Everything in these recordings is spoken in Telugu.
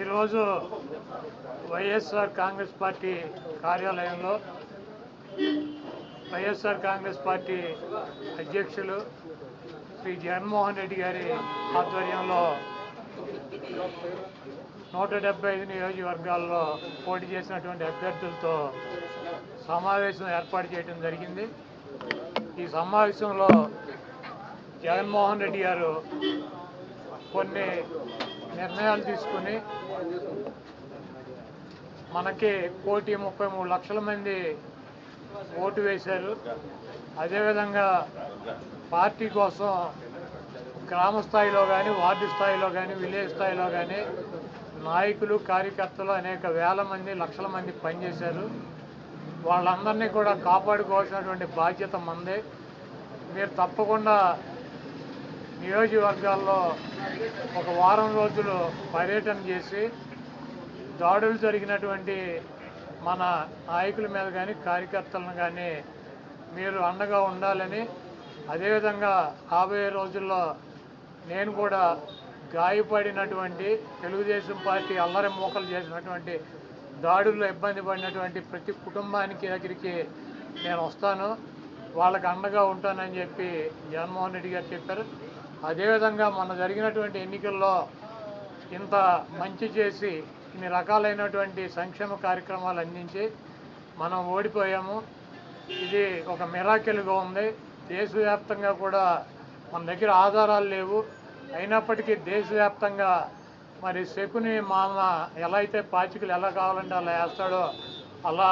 ఈరోజు వైఎస్ఆర్ కాంగ్రెస్ పార్టీ కార్యాలయంలో వైఎస్ఆర్ కాంగ్రెస్ పార్టీ అధ్యక్షులు శ్రీ జగన్మోహన్ రెడ్డి గారి ఆధ్వర్యంలో 175 నియోజకవర్గాల్లో పోటీ చేసినటువంటి అభ్యర్థులతో సమావేశం ఏర్పాటు చేయడం జరిగింది. ఈ సమావేశంలో జగన్మోహన్ రెడ్డి గారు కొన్ని నిర్ణయాలు తీసుకుని మనకి 1,33,00,000 మంది ఓటు వేశారు. అదేవిధంగా పార్టీ కోసం గ్రామ స్థాయిలో కానీ, వార్డు స్థాయిలో కానీ, విలేజ్ స్థాయిలో కానీ నాయకులు, కార్యకర్తలు అనేక వేల మంది, లక్షల మంది పనిచేశారు. వాళ్ళందరినీ కూడా కాపాడుకోవాల్సినటువంటి బాధ్యత మందే. మీరు తప్పకుండా నియోజకవర్గాల్లో ఒక వారం రోజులు పర్యటన చేసి దాడులు జరిగినటువంటి మన నాయకుల మీద కానీ, కార్యకర్తలను కానీ మీరు అండగా ఉండాలని, అదేవిధంగా రాబోయే రోజుల్లో నేను కూడా గాయపడినటువంటి తెలుగుదేశం పార్టీ అల్లరి మూకలు చేసినటువంటి దాడుల్లో ఇబ్బంది పడినటువంటి ప్రతి కుటుంబానికి దగ్గరికి నేను వస్తాను, వాళ్ళకి అండగా ఉంటానని చెప్పి జగన్మోహన్ రెడ్డి గారు చెప్పారు. అదేవిధంగా మన జరిగినటువంటి ఎన్నికల్లో ఇంత మంచి చేసి ఇన్ని రకాలైనటువంటి సంక్షేమ కార్యక్రమాలు అందించి మనం ఓడిపోయాము. ఇది ఒక మిరాకిల్గా ఉంది. దేశవ్యాప్తంగా కూడా మన దగ్గర ఆధారాలు లేవు, అయినప్పటికీ దేశవ్యాప్తంగా మరి శకుని మామ ఎలా అయితే పాచికలు ఎలా కావాలంటే అలా వేస్తాడో అలా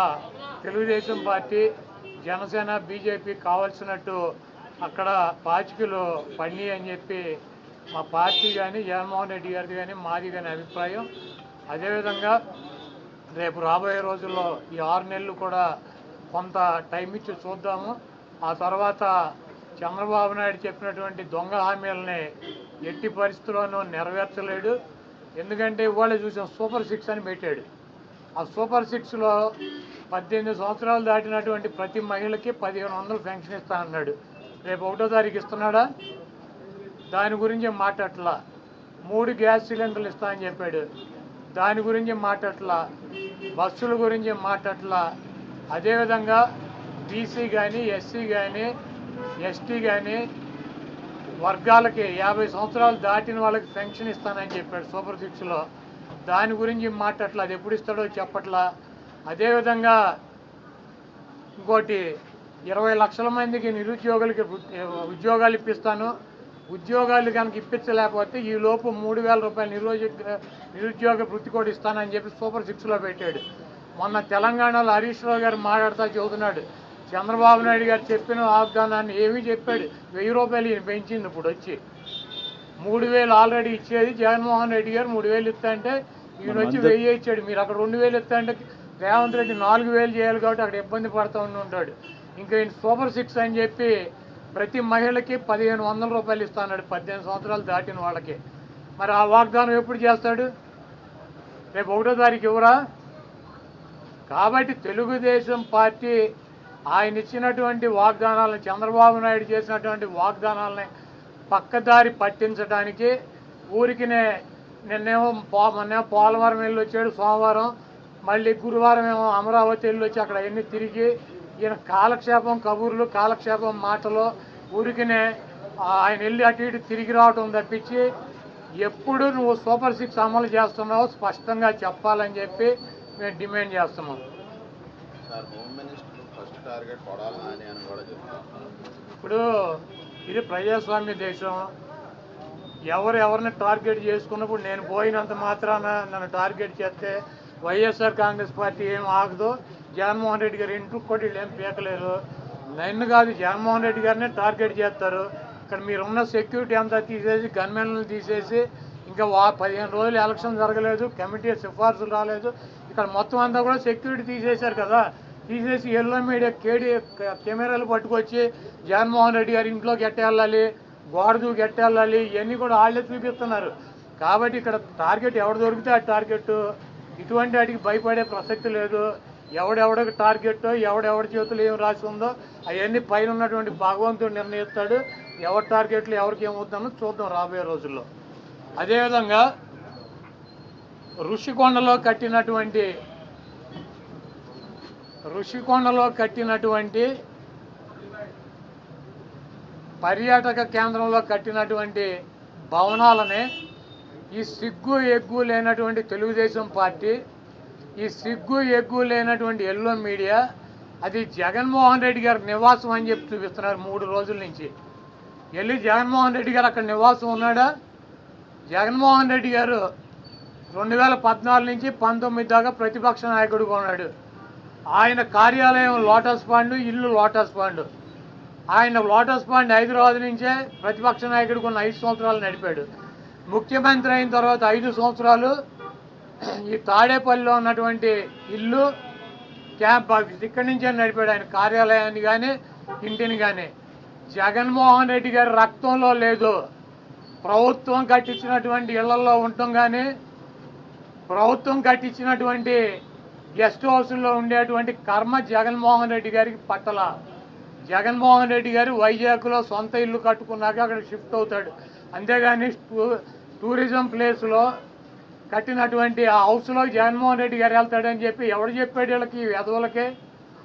తెలుగుదేశం పార్టీ, జనసేన, బీజేపీ కావాల్సినట్టు అక్కడ పాచికలు పండి అని చెప్పి మా పార్టీ కానీ, జగన్మోహన్ రెడ్డి గారిది కానీ, మాది కానీ అభిప్రాయం. అదేవిధంగా రేపు రాబోయే రోజుల్లో ఈ 6 నెలలు కూడా కొంత టైం ఇచ్చి చూద్దాము. ఆ తర్వాత చంద్రబాబు నాయుడు చెప్పినటువంటి దొంగ హామీలని ఎట్టి పరిస్థితుల్లోనూ నెరవేర్చలేడు. ఎందుకంటే ఇవాళ చూసాం సూపర్ 6 అని పెట్టాడు. ఆ సూపర్ 6లో 18 సంవత్సరాలు దాటినటువంటి ప్రతి మహిళకి 1,500 పెన్షన్ ఇస్తా అన్నాడు. రేపు 1వ తారీఖు ఇస్తున్నాడా? దాని గురించి మాట్లాడట్లా. 3 గ్యాస్ సిలిండర్లు ఇస్తా అని చెప్పాడు, దాని గురించి మాట్లాడట్లా. బస్సుల గురించి మాట్లాడట్లా. అదేవిధంగా బీసీ కానీ, ఎస్సీ కానీ, ఎస్టీ కానీ వర్గాలకి 50 సంవత్సరాలు దాటిన వాళ్ళకి పెన్షన్ ఇస్తానని చెప్పాడు సూపర్ 6లో. దాని గురించి మాట్లాడట్లా. అది ఎప్పుడు ఇస్తాడో చెప్పట్లా. అదేవిధంగా ఇంకోటి 20 లక్షల మందికి నిరుద్యోగులకి ఉద్యోగాలు ఇప్పిస్తాను, ఉద్యోగాలు కనుక ఇప్పించలేకపోతే ఈ లోపు 3,000 రూపాయలు నిరుద్యోగ వృత్తి కూడా ఇస్తానని చెప్పి సూపర్ 6లో పెట్టాడు. మొన్న తెలంగాణలో హరీష్ రావు గారు మాట్లాడుతూ చెబుతున్నాడు, చంద్రబాబు నాయుడు గారు చెప్పిన వాగ్దానాన్ని ఏమీ చెప్పాడు. 1,000 రూపాయలు ఈయన పెంచింది. ఇప్పుడు వచ్చి 3,000 ఆల్రెడీ ఇచ్చేది జగన్మోహన్ రెడ్డి గారు. 3,000 ఇస్తా అంటే ఈయన వచ్చి 1,000 ఇచ్చాడు. మీరు అక్కడ 2,000 ఇస్తా అంటే రేవంత్ రెడ్డి 4,000 చేయాలి కాబట్టి అక్కడ ఇబ్బంది పడుతూ ఉంటాడు. ఇంకా ఈయన సూపర్ 6 అని చెప్పి ప్రతి మహిళకి 1,500 రూపాయలు ఇస్తా అన్నాడు 18 సంవత్సరాలు దాటిన వాళ్ళకి. మరి ఆ వాగ్దానం ఎప్పుడు చేస్తాడు? రేపు 1వ తారీఖు ఇవ్వరా? కాబట్టి తెలుగుదేశం పార్టీ ఆయన ఇచ్చినటువంటి వాగ్దానాలను, చంద్రబాబు నాయుడు చేసినటువంటి వాగ్దానాలని పక్కదారి పట్టించడానికి ఊరికినే నిన్నేమో పోలవరం వెళ్ళి వచ్చాడు సోమవారం, మళ్ళీ గురువారం ఏమో అమరావతి వెళ్ళి వచ్చి అక్కడ అన్నీ తిరిగి ఈయన కాలక్షేపం కబుర్లు, కాలక్షేపం మాటలు, ఊరికినే ఆయన వెళ్ళి అటు ఇటు తిరిగి రావటం తప్పించి ఎప్పుడు నువ్వు సూపర్ 6 అమలు చేస్తున్నావు స్పష్టంగా చెప్పాలని చెప్పి మేము డిమాండ్ చేస్తున్నాం. ఇప్పుడు ఇది ప్రజాస్వామ్య దేశం. ఎవరిని టార్గెట్ చేసుకున్నప్పుడు నేను పోయినంత మాత్రాన నన్ను టార్గెట్ చేస్తే వైఎస్ఆర్ కాంగ్రెస్ పార్టీ ఏం ఆగదు. జగన్మోహన్ రెడ్డి గారు ఇంటికి కూడా వీళ్ళు ఏం పీకలేరు. నన్ను కాదు, జగన్మోహన్ రెడ్డి గారిని టార్గెట్ చేస్తారు. ఇక్కడ మీరున్న సెక్యూరిటీ అంతా తీసేసి, గన్మెన్లను తీసేసి, ఇంకా 15 రోజులు ఎలక్షన్ జరగలేదు, కమిటీ సిఫార్సులు రాలేదు, ఇక్కడ మొత్తం అంతా కూడా సెక్యూరిటీ తీసేశారు కదా. తీసేసి ఎల్లో మీడియా కెమెరాలు పట్టుకొచ్చి జగన్మోహన్ రెడ్డి గారి ఇంట్లోకి ఎట్టేళ్ళాలి, గోడ దూకి ఎట్టేళ్ళాలి, ఇవన్నీ కూడా వాళ్ళే చూపిస్తున్నారు. కాబట్టి ఇక్కడ టార్గెట్ ఎవరు దొరికితే ఆ టార్గెట్. ఇటువంటి వాటికి భయపడే ప్రసక్తి లేదు. ఎవడెవడికి టార్గెట్, ఎవడెవడి చేతులు ఏం రాసి ఉందో అవన్నీ పైన ఉన్నటువంటి భగవంతుడు నిర్ణయిస్తాడు. ఎవరి టార్గెట్లు ఎవరికి ఏమవుతుందో చూద్దాం రాబోయే రోజుల్లో. అదేవిధంగా ఋషికొండలో కట్టినటువంటి పర్యాటక కేంద్రంలో కట్టినటువంటి భవనాలనే ఈ సిగ్గు ఎగ్గు లేనటువంటి తెలుగుదేశం పార్టీ, ఈ సిగ్గు ఎగ్గు లేనటువంటి ఎల్లో మీడియా అది జగన్మోహన్ రెడ్డి గారి నివాసం అని చెప్పి చూపిస్తున్నారు 3 రోజుల నుంచి. వెళ్ళి జగన్మోహన్ రెడ్డి గారు అక్కడ నివాసం ఉన్నాడా? జగన్మోహన్ రెడ్డి గారు 2014 నుంచి 19 దాకా ప్రతిపక్ష నాయకుడిగా ఉన్నాడు. ఆయన కార్యాలయం లోటస్ పాండ్, ఇల్లు లోటస్ పాండ్. ఆయన లోటస్ పాండ్ హైదరాబాద్ నుంచే ప్రతిపక్ష నాయకుడికి ఉన్న 5 సంవత్సరాలు నడిపాడు. ముఖ్యమంత్రి అయిన తర్వాత 5 సంవత్సరాలు ఈ తాడేపల్లిలో ఉన్నటువంటి ఇల్లు క్యాంప్ ఆఫీస్ ఇక్కడి నుంచే నడిపాడు ఆయన కార్యాలయాన్ని కానీ ఇంటిని కానీ. జగన్మోహన్ రెడ్డి గారి రక్తంలో లేదు. ప్రభుత్వం కట్టించినటువంటి ఇళ్లలో ఉండటం కానీ, ప్రభుత్వం కట్టించినటువంటి గెస్ట్ హౌస్లో ఉండేటువంటి కర్మ జగన్మోహన్ రెడ్డి గారికి పట్టల. జగన్మోహన్ రెడ్డి గారు వైజాగ్లో సొంత ఇల్లు కట్టుకున్నాక అక్కడ షిఫ్ట్ అవుతాడు. అంతేగాని టూరిజం ప్లేస్లో కట్టినటువంటి ఆ హౌస్లో జగన్మోహన్ రెడ్డి గారు వెళ్తాడని చెప్పి ఎవడు చెప్పాడు వీళ్ళకి, వెధవులకే?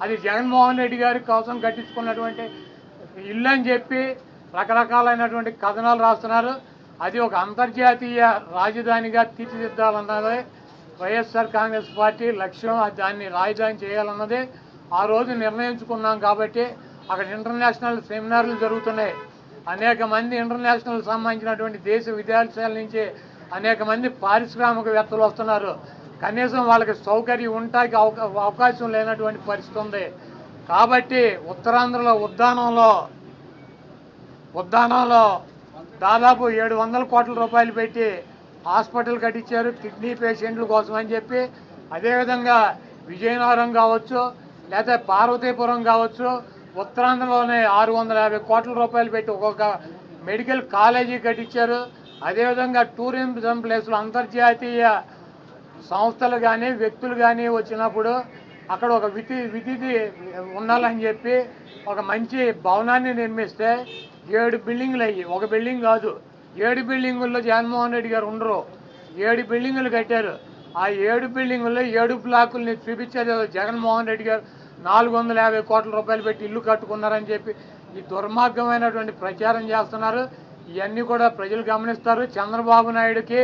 అది జగన్మోహన్ రెడ్డి గారి కోసం కట్టించుకున్నటువంటి ఇల్లు అని చెప్పి రకరకాలైనటువంటి కథనాలు రాస్తున్నారు. అది ఒక అంతర్జాతీయ రాజధానిగా తీర్చిదిద్దాలన్నదే వైఎస్ఆర్ కాంగ్రెస్ పార్టీ లక్ష్యం. దాన్ని రాజధాని చేయాలన్నదే ఆ రోజు నిర్ణయించుకున్నాం. కాబట్టి అక్కడ ఇంటర్నేషనల్ సెమినార్లు జరుగుతున్నాయి. అనేక మంది ఇంటర్నేషనల్ సంబంధించినటువంటి దేశ విదేశాల నుంచి అనేక మంది పారిశ్రామికవేత్తలు వస్తున్నారు. కనీసం వాళ్ళకి సౌకర్యం ఉండటానికి అవకాశం లేనటువంటి పరిస్థితి ఉంది. కాబట్టి ఉత్తరాంధ్రలో ఉద్దానంలో దాదాపు 700 కోట్ల రూపాయలు పెట్టి హాస్పిటల్ కట్టించారు కిడ్నీ పేషెంట్ల కోసం అని చెప్పి. అదేవిధంగా విజయనగరం కావచ్చు, లేదా పార్వతీపురం కావచ్చు, ఉత్తరాంధ్రలోనే 650 కోట్ల రూపాయలు పెట్టి ఒక్కొక్క మెడికల్ కాలేజీ కట్టించారు. అదేవిధంగా టూరిజం ప్లేస్లో అంతర్జాతీయ సంస్థలు కానీ వ్యక్తులు కానీ వచ్చినప్పుడు అక్కడ ఒక విధి ఉండాలని చెప్పి ఒక మంచి భవనాన్ని నిర్మిస్తే 7 బిల్డింగులు అయ్యి, ఒక బిల్డింగ్ కాదు 7 బిల్డింగుల్లో జగన్మోహన్ రెడ్డి గారు ఉండరు. 7 బిల్డింగులు కట్టారు. ఆ 7 బిల్డింగుల్లో 7 బ్లాకుల్ని చూపించేది జగన్మోహన్ రెడ్డి గారు 450 కోట్ల రూపాయలు పెట్టి ఇల్లు కట్టుకున్నారని చెప్పి ఈ దుర్మార్గమైనటువంటి ప్రచారం చేస్తున్నారు. ఇవన్నీ కూడా ప్రజలు గమనిస్తారు. చంద్రబాబు నాయుడుకి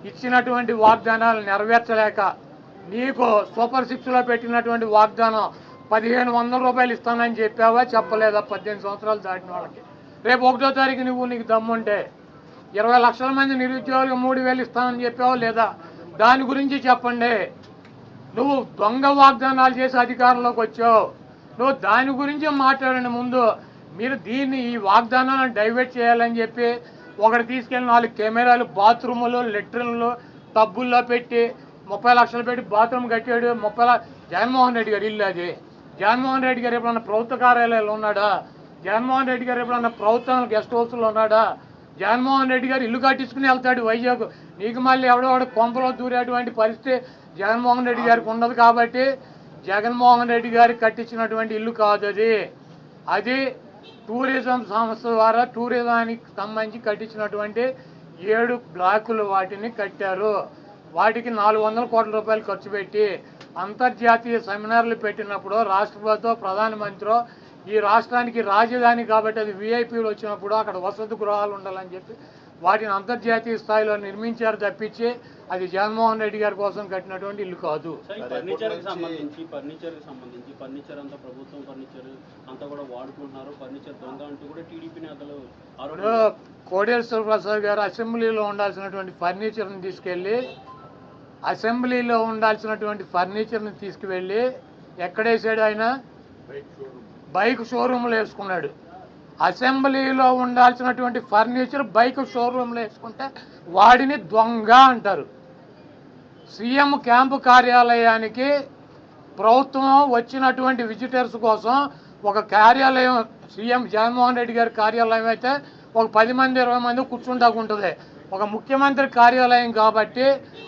ఇచ్చినటువంటి వాగ్దానాలు నెరవేర్చలేక నీకు సూపర్ 6లో పెట్టినటువంటి వాగ్దానం 1500 రూపాయలు ఇస్తానని చెప్పావా, చెప్పలేదా? 18 సంవత్సరాలు దాటిన వాళ్ళకి రేపు 1వ తారీఖు నీకు దమ్ముంటే 20 లక్షల మంది నిరుద్యోగులకు 3000 ఇస్తానని చెప్పావా లేదా? దాని గురించి చెప్పండి. నువ్వు దొంగ వాగ్దానాలు చేసి అధికారంలోకి వచ్చావు. నువ్వు దాని గురించి మాట్లాడండి. ముందు మీరు ఈ వాగ్దానాలను డైవర్ట్ చేయాలని చెప్పి ఒకటి తీసుకెళ్ళి 4 కెమెరాలు బాత్రూములు లెట్రిన్లు టబ్బుల్లో పెట్టి 30 లక్షలు పెట్టి బాత్రూమ్ కట్టాడు. జగన్మోహన్ రెడ్డి గారు ఇల్లు అది. జగన్మోహన్ రెడ్డి గారు ఎప్పుడన్నా ప్రభుత్వ కార్యాలయాలు ఉన్నాడా? జగన్మోహన్ రెడ్డి గారు ఎప్పుడన్నా ప్రభుత్వం గెస్ట్ హౌస్లో ఉన్నాడా? జగన్మోహన్ రెడ్డి గారు ఇల్లు కట్టించుకుని వెళ్తాడు వైజాగ్. నీకు మళ్ళీ ఎవడో కొంపలో దూరేటువంటి పరిస్థితి జగన్మోహన్ రెడ్డి గారికి ఉండదు. కాబట్టి జగన్మోహన్ రెడ్డి గారికి కట్టించినటువంటి ఇల్లు కాదు అది టూరిజం సంస్థ ద్వారా టూరిజానికి సంబంధించి కట్టించినటువంటి 7 బ్లాకులు వాటిని కట్టారు. వాటికి 400 కోట్ల రూపాయలు ఖర్చు పెట్టి అంతర్జాతీయ సెమినార్లు పెట్టినప్పుడు రాష్ట్రపతితో ప్రధానమంత్రి ఈ రాష్ట్రానికి రాజధాని కాబట్టి అది విఐపీలు వచ్చినప్పుడు అక్కడ వసతి గృహాలు ఉండాలని చెప్పి వాటిని అంతర్జాతీయ స్థాయిలో నిర్మించారు తప్పించి అది జగన్మోహన్ రెడ్డి గారి కోసం కట్టినటువంటి ఇల్లు కాదు. ఫర్నిచర్ అంతా ప్రభుత్వం ఫర్నిచర్ అంతా కూడా వాడుకుంటున్నారు. ఫర్నిచర్ దొంగ అంటూ కూడా టీడీపీ నేతలు కోడేశ్వర ప్రసాద్ గారు అసెంబ్లీలో ఉండాల్సినటువంటి ఫర్నిచర్ని తీసుకువెళ్ళి ఎక్కడేసాడు? ఆయన బైక్ షోరూంలో వేసుకున్నాడు. అసెంబ్లీలో ఉండాల్సినటువంటి ఫర్నిచర్ బైక్ షోరూంలో వేసుకుంటే వాడిని దొంగ అంటారు. సీఎం క్యాంపు కార్యాలయానికి ప్రభుత్వం వచ్చినటువంటి విజిటర్స్ కోసం ఒక కార్యాలయం సీఎం జగన్మోహన్ రెడ్డి గారి కార్యాలయం అయితే ఒక 10 మంది 20 మంది కూర్చుంటాకు ఉంటుంది. ఒక ముఖ్యమంత్రి కార్యాలయం కాబట్టి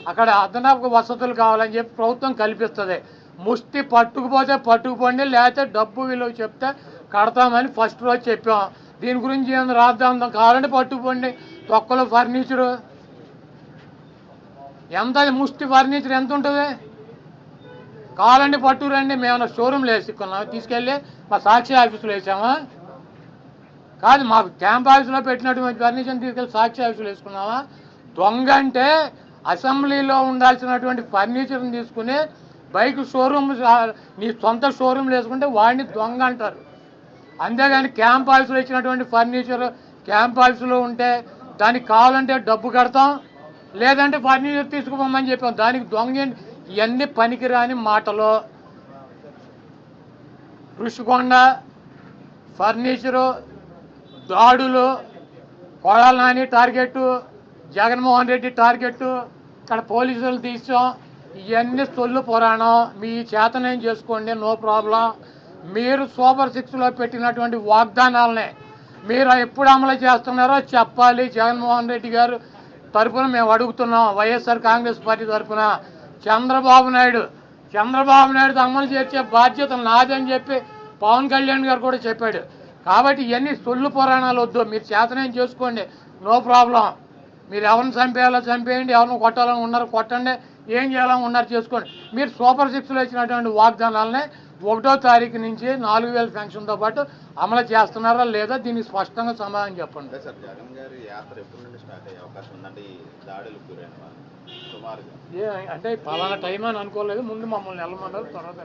అక్కడ అదనపు వసతులు కావాలని చెప్పి ప్రభుత్వం కల్పిస్తుంది. ముష్టి పట్టుకుపోతే పట్టుకుపోండి, లేకపోతే డబ్బు విలువ చెప్తే కడతామని ఫస్ట్ రోజు చెప్పాం. దీని గురించి ఏమైనా రాద్దాం కావాలంటే పట్టుకుపోండి. తొక్కలో ఫర్నిచరు ఎంత ముష్టి ఫర్నిచర్ ఎంత ఉంటుంది? కావాలండి పట్టురండి, మేము షోరూమ్లో వేసుకున్నాం, తీసుకెళ్ళి మా సాక్షి ఆఫీసులో వేసామా? కాదు, మాకు క్యాంప్ ఆఫీసులో పెట్టినటువంటి ఫర్నిచర్ని తీసుకెళ్ళి సాక్షి ఆఫీసులో వేసుకున్నామా? దొంగ అంటే అసెంబ్లీలో ఉండాల్సినటువంటి ఫర్నిచర్ని తీసుకుని బైక్ షోరూమ్, నీ సొంత షోరూమ్లో వేసుకుంటే వాడిని దొంగ అంటారు. అంతేగాని క్యాంప్ ఆఫీసులో ఇచ్చినటువంటి ఫర్నిచర్ క్యాంప్ ఆఫీసులో ఉంటే దానికి కావాలంటే డబ్బు కడతాం, లేదంటే ఫర్నిచర్ తీసుకుపోమని చెప్పాం. దానికి దొంగ ఇవన్నీ పనికిరాని మాటలు. ఋషికొండ ఫర్నిచరు, దాడులు, కొడాల నాని టార్గెట్, జగన్మోహన్ రెడ్డి టార్గెట్, ఇక్కడ పోలీసులు తీసాం, ఇవన్నీ సొల్లు పురాణం. మీ చేతనేం చేసుకోండి, నో ప్రాబ్లం. మీరు సూపర్ 6లో పెట్టినటువంటి వాగ్దానాలనే మీరు ఎప్పుడు అమలు చేస్తున్నారో చెప్పాలి. జగన్మోహన్ రెడ్డి గారు తరఫున మేము అడుగుతున్నాం, వైఎస్ఆర్ కాంగ్రెస్ పార్టీ తరఫున. చంద్రబాబు నాయుడు అమలు చేసే బాధ్యత నాదని చెప్పి పవన్ కళ్యాణ్ గారు కూడా చెప్పాడు. కాబట్టి ఇవన్నీ సొల్లు పురాణాలు వద్దు, మీరు చేతనేం చేసుకోండి, నో ప్రాబ్లం. మీరు ఎవరిని చంపేయాలో చంపేయండి, ఎవరిని కొట్టాలని ఉన్నారు కొట్టండి, ఏం చేయాలని ఉన్నారు చేసుకోండి. మీరు సూపర్ 6లో ఇచ్చినటువంటి వాగ్దానాలనే 1వ తారీఖు నుంచి 4000 పెన్షన్తో పాటు అమలు చేస్తున్నారా లేదా, దీనికి స్పష్టంగా సమాధానం చెప్పండి. సార్, జగన్ గారి యాత్ర ఎప్పటి నుండి స్టార్ట్ అయ్యే అవకాశం ఉందంటే ఈ దాడులకు గురైన వాళ్ళు సుమారుగా? అంటే పలానా టైం అని అనుకోలేదు, ముందు మమ్మల్ని వెళ్ళమన్నారు, తర్వాత